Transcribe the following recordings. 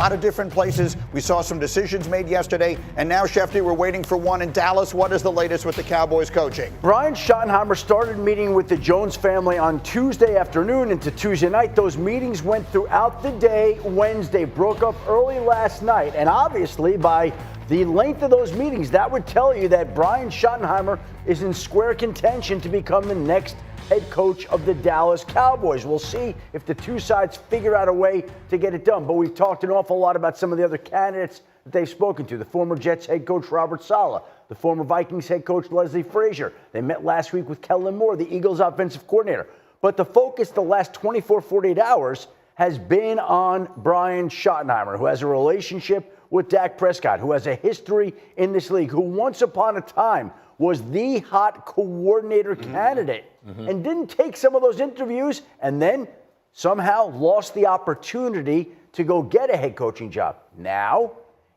lot of different places. We saw some decisions made yesterday, and now, Shefty, we're waiting for one in Dallas. What is the latest with the Cowboys coaching? Brian Schottenheimer started meeting with the Jones family on Tuesday afternoon into Tuesday night. Those meetings went throughout the day. Wednesday broke up early last night, and obviously by the length of those meetings, that would tell you that Brian Schottenheimer is in square contention to become the next head coach of the Dallas Cowboys. We'll see if the two sides figure out a way to get it done. But we've talked an awful lot about some of the other candidates that they've spoken to. The former Jets head coach Robert Saleh, the former Vikings head coach Leslie Frazier. They met last week with Kellen Moore, the Eagles offensive coordinator. But the focus the last 24, 48 hours has been on Brian Schottenheimer, who has a relationship with Dak Prescott, who has a history in this league, who once upon a time was the hot coordinator candidate and didn't take some of those interviews and then somehow lost the opportunity to go get a head coaching job. Now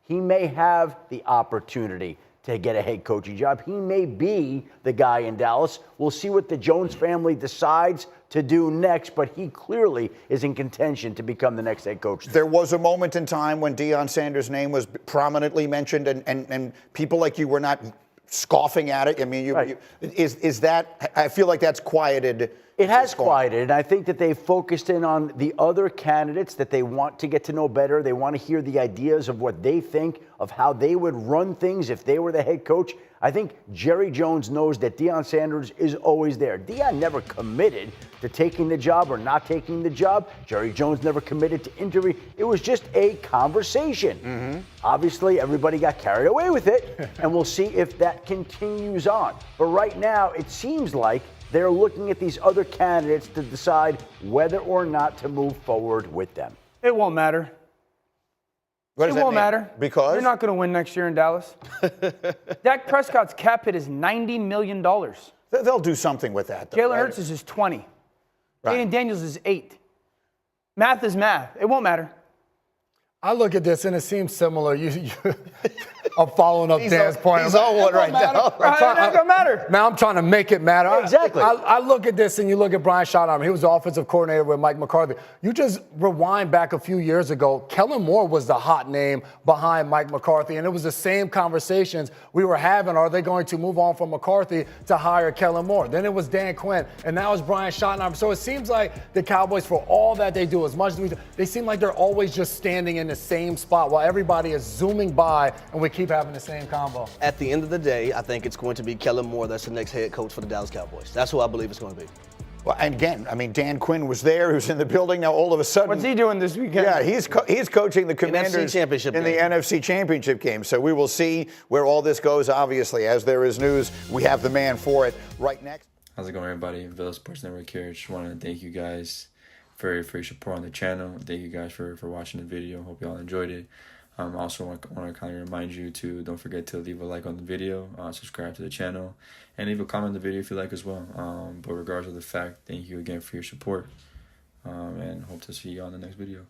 he may have the opportunity to get a head coaching job. He may be the guy in Dallas. We'll see what the Jones family decides to do next, but he clearly is in contention to become the next head coach. There was a moment in time when Deion Sanders' name was prominently mentioned, and people like you were not scoffing at it. I mean, is that? I feel like that's quieted. It has quieted, and I think that they've focused in on the other candidates that they want to get to know better. They want to hear the ideas of what they think of how they would run things if they were the head coach. I think Jerry Jones knows that Deion Sanders is always there. Deion never committed to taking the job or not taking the job. Jerry Jones never committed to interview. It was just a conversation. Obviously, everybody got carried away with it, and we'll see if that continues on. But right now, it seems like they're looking at these other candidates to decide whether or not to move forward with them. It won't matter. It won't matter. Because? You're not going to win next year in Dallas. Dak Prescott's cap hit is $90 million. They'll do something with that, though. Jalen Hurts is just 20. Right. Aiden Daniels is 8. Math is math. It won't matter. I look at this and it seems similar. I'm following up Dan's point. He's on one right now. It doesn't matter. Now I'm trying to make it matter. Exactly. I look at this and you look at Brian Schottenheimer. He was the offensive coordinator with Mike McCarthy. You just rewind back a few years ago. Kellen Moore was the hot name behind Mike McCarthy, and it was the same conversations we were having. Are they going to move on from McCarthy to hire Kellen Moore? Then it was Dan Quinn, and now it's Brian Schottenheimer. So it seems like the Cowboys, for all that they do, as much as we do, they seem like they're always just standing in the same spot while everybody is zooming by, and we keep having the same combo. At the end of the day, I think it's going to be Kellen Moore that's the next head coach for the Dallas Cowboys. That's who I believe it's going to be. Well, and again, I mean, Dan Quinn was there. He was in the building. Now, all of a sudden, What's he doing this weekend? Yeah, he's coaching the Commanders in the NFC Championship game. So we will see where all this goes. Obviously, as there is news, we have the man for it right next. How's it going, everybody? Villa Sports Network here. Just want to thank you guys for your support on the channel. Thank you guys for watching the video. Hope you all enjoyed it. Also want to kind of remind you to don't forget to leave a like on the video, subscribe to the channel, and leave a comment on the video if you like as well. But regardless of the fact, thank you again for your support, and hope to see you on the next video.